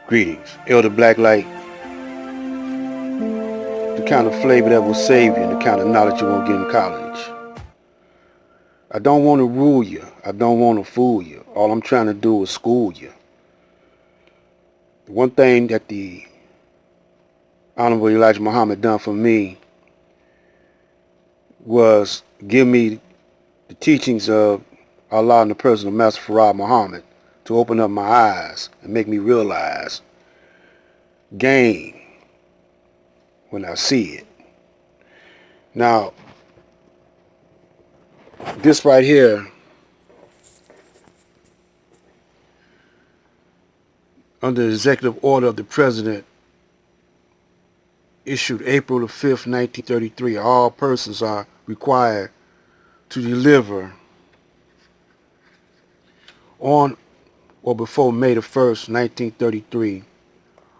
Greetings. Elder Blacklight, the kind of flavor that will save you and the kind of knowledge you won't get in college. I don't want to rule you. I don't want to fool you. All I'm trying to do is school you. The one thing that the Honorable Elijah Muhammad done for me was give me the teachings of Allah and the person of Master Farad Muhammad to open up my eyes and make me realize game when I see it. Now, this right here, under the executive order of the President issued April the 5th, 1933, all persons are required to deliver on or before May the 1st, 1933,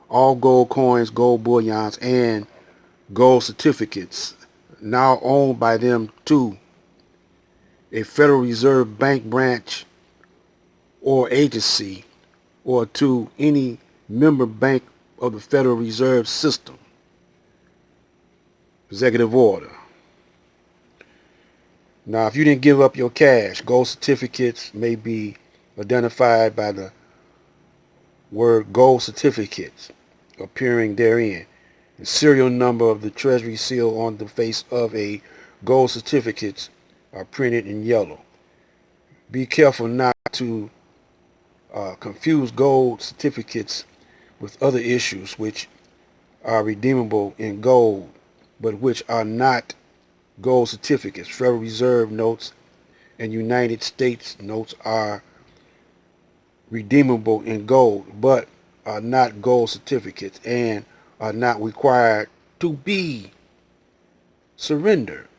all gold coins, gold bullions, and gold certificates now owned by them to a Federal Reserve Bank branch or agency or to any member bank of the Federal Reserve System. Executive order. Now, if you didn't give up your cash, gold certificates may be identified by the word gold certificates appearing therein. The serial number of the treasury seal on the face of a gold certificates are printed in yellow. Be careful not to confuse gold certificates with other issues which are redeemable in gold but which are not gold certificates. Federal Reserve notes and United States notes are redeemable in gold but are not gold certificates and are not required to be surrendered.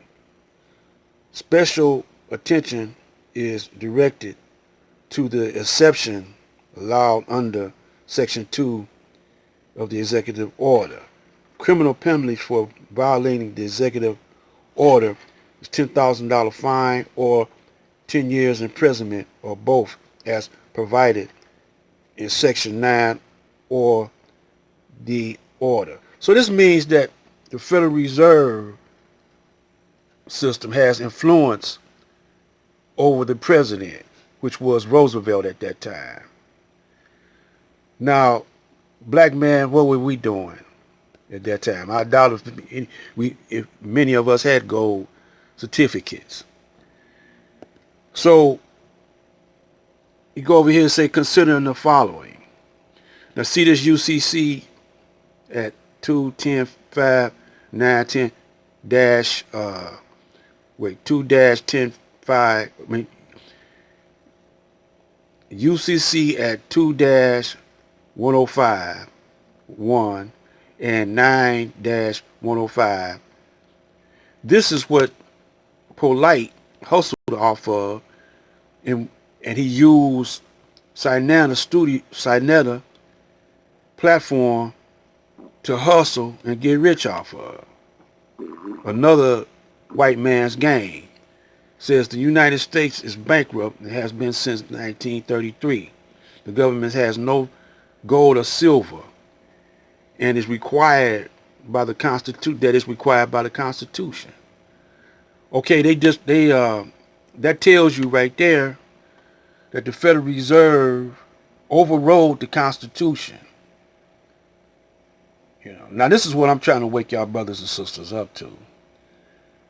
Special attention is directed to the exception allowed under Section 2 of the Executive Order. Criminal penalties for violating the Executive Order is $10,000 fine or 10 years imprisonment or both as provided in Section 9 or the order. So this means that the Federal Reserve System has influence over the president, which was Roosevelt at that time. Now, black man, what were we doing at that time? I doubt if many of us had gold certificates. So you go over here and say, considering the following. Now see this UCC at 2-10-5-9-10 dash 2-10-5, UCC at 2-105 1 and 9-105. This is what Polite hustled off of, and he used Sinetta platform to hustle and get rich off of. Another white man's game. Says the United States is bankrupt and has been since 1933. The government has no gold or silver and is required by the Constitution. Okay, that tells you right there that the Federal Reserve overrode the Constitution. Now this is what I'm trying to wake y'all brothers and sisters up to.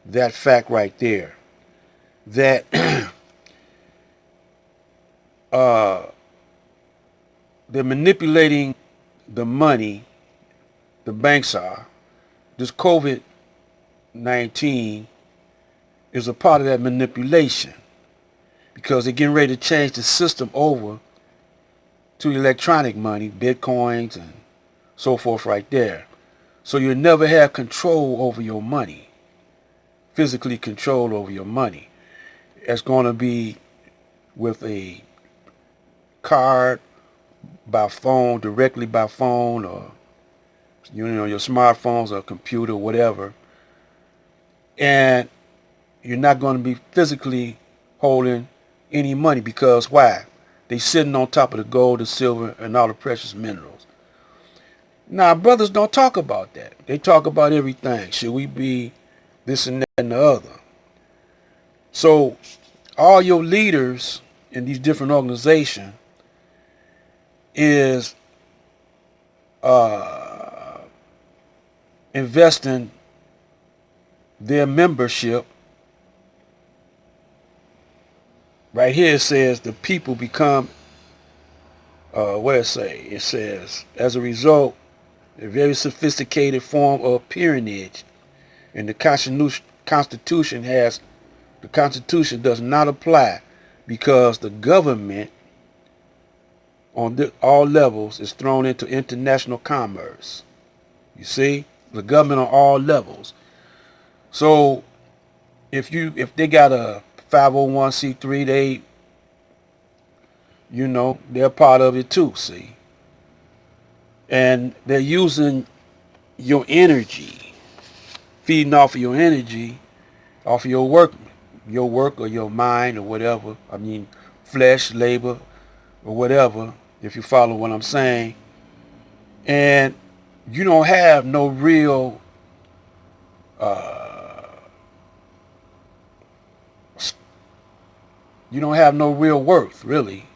That fact right there. That they're manipulating the money, the banks are. This COVID-19 is a part of that manipulation because they're getting ready to change the system over to electronic money, bitcoins and so forth right there. So you'll never have control over your money, physically control over your money. It's going to be with a card by phone, directly by phone, or your smartphones or computer, whatever. And you're not going to be physically holding any money because why? They're sitting on top of the gold, the silver, and all the precious minerals. Now, brothers don't talk about that. They talk about everything. Should we be this and that and the other? So all your leaders in these different organizations is investing their membership. Right here it says the people become, what it say? It says, as a result, a very sophisticated form of peonage, and the Constitution does not apply because the government on all levels is thrown into international commerce. You see, the government on all levels. So if they got a 501c3, they're part of it too. See, and they're using your energy, feeding off of your energy, off of your work or your mind or whatever. I mean, flesh, labor, or whatever, if you follow what I'm saying. And you don't have no real worth, really.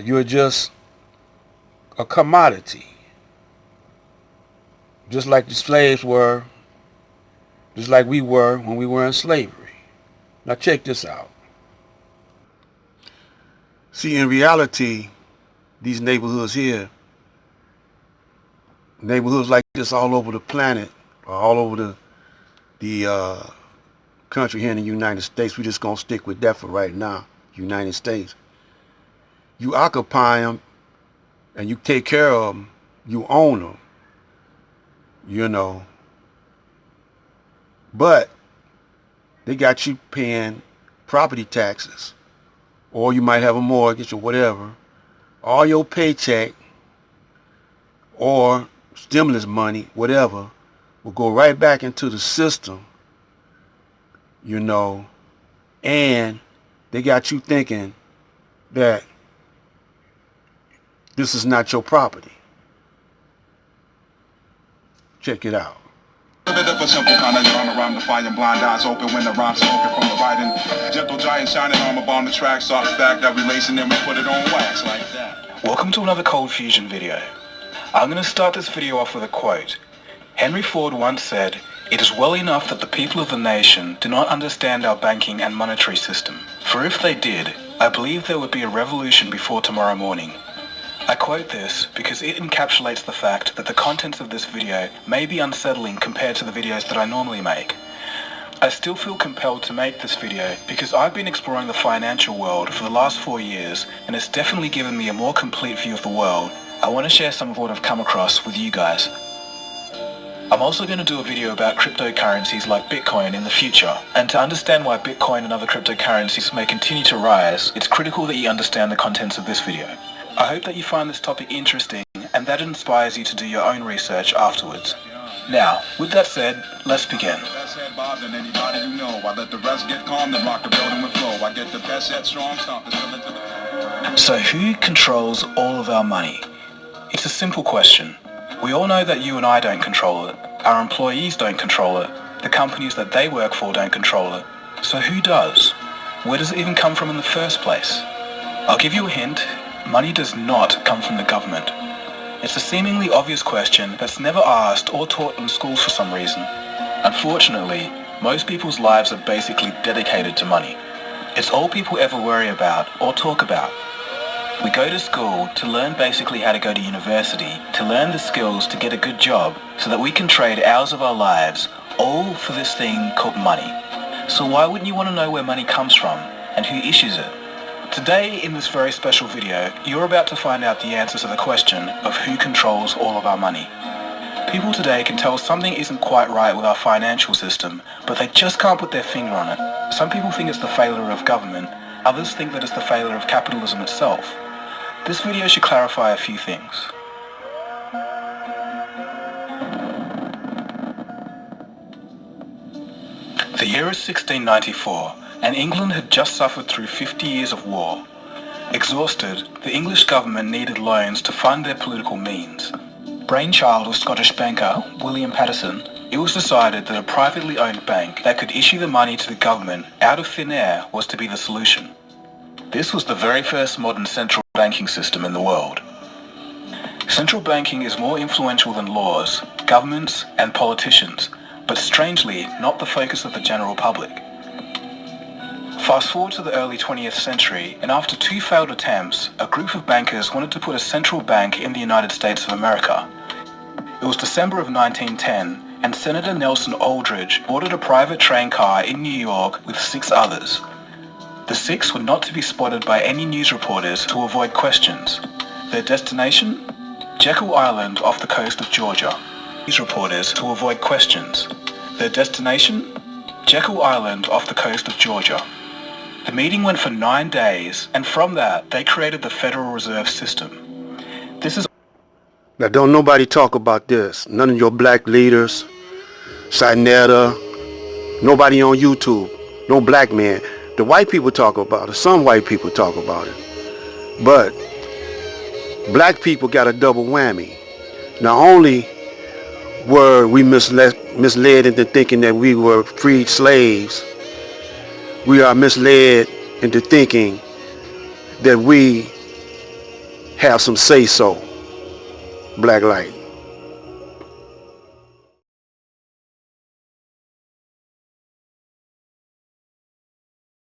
You're just a commodity, just like the slaves were, just like we were when we were in slavery. Now check this out. See, in reality, these neighborhoods here, neighborhoods like this all over the planet, or all over the country here in the United States, we're just going to stick with that for right now, United States. You occupy them and you take care of them, you own them, but they got you paying property taxes, or you might have a mortgage or whatever. All your paycheck or stimulus money, whatever, will go right back into the system, and they got you thinking that this is not your property. Check it out. A bit of a simple kind of genre rhyme, the fire and blind eyes open when the rhyme's spoken from the writing. Gentle giant shining armor on the track, soft back that relation, and we put it on wax like that. Welcome to another Cold Fusion video. I'm going to start this video off with a quote. Henry Ford once said, "It is well enough that the people of the nation do not understand our banking and monetary system. For if they did, I believe there would be a revolution before tomorrow morning." I quote this because it encapsulates the fact that the contents of this video may be unsettling compared to the videos that I normally make. I still feel compelled to make this video because I've been exploring the financial world for the last 4 years, and it's definitely given me a more complete view of the world. I want to share some of what I've come across with you guys. I'm also going to do a video about cryptocurrencies like Bitcoin in the future, and to understand why Bitcoin and other cryptocurrencies may continue to rise, it's critical that you understand the contents of this video. I hope that you find this topic interesting and that it inspires you to do your own research afterwards. Now, with that said, let's begin. So who controls all of our money? It's a simple question. We all know that you and I don't control it. Our employees don't control it. The companies that they work for don't control it. So who does? Where does it even come from in the first place? I'll give you a hint. Money does not come from the government. It's a seemingly obvious question that's never asked or taught in schools for some reason. Unfortunately, most people's lives are basically dedicated to money. It's all people ever worry about or talk about. We go to school to learn basically how to go to university, to learn the skills to get a good job, so that we can trade hours of our lives, all for this thing called money. So why wouldn't you want to know where money comes from and who issues it? Today, in this very special video, you're about to find out the answers to the question of who controls all of our money. People today can tell something isn't quite right with our financial system, but they just can't put their finger on it. Some people think it's the failure of government, others think that it's the failure of capitalism itself. This video should clarify a few things. The year is 1694, and England had just suffered through 50 years of war. Exhausted, the English government needed loans to fund their political means. Brainchild of Scottish banker William Paterson, it was decided that a privately owned bank that could issue the money to the government out of thin air was to be the solution. This was the very first modern central banking system in the world. Central banking is more influential than laws, governments, and politicians, but strangely not the focus of the general public. Fast forward to the early 20th century, and after 2 failed attempts, a group of bankers wanted to put a central bank in the United States of America. It was December of 1910, and Senator Nelson Aldrich boarded a private train car in New York with 6 others. The 6 were not to be spotted by any news reporters to avoid questions. Their destination? Jekyll Island off the coast of Georgia. News reporters to avoid questions. Their destination? Jekyll Island off the coast of Georgia. The meeting went for 9 days, and from that, they created the Federal Reserve System. This is... Now, don't nobody talk about this. None of your black leaders, Sinetta, nobody on YouTube, no black man. The white people talk about it. Some white people talk about it. But black people got a double whammy. Not only were we misled into thinking that we were freed slaves, we are misled into thinking that we have some say-so. Black light.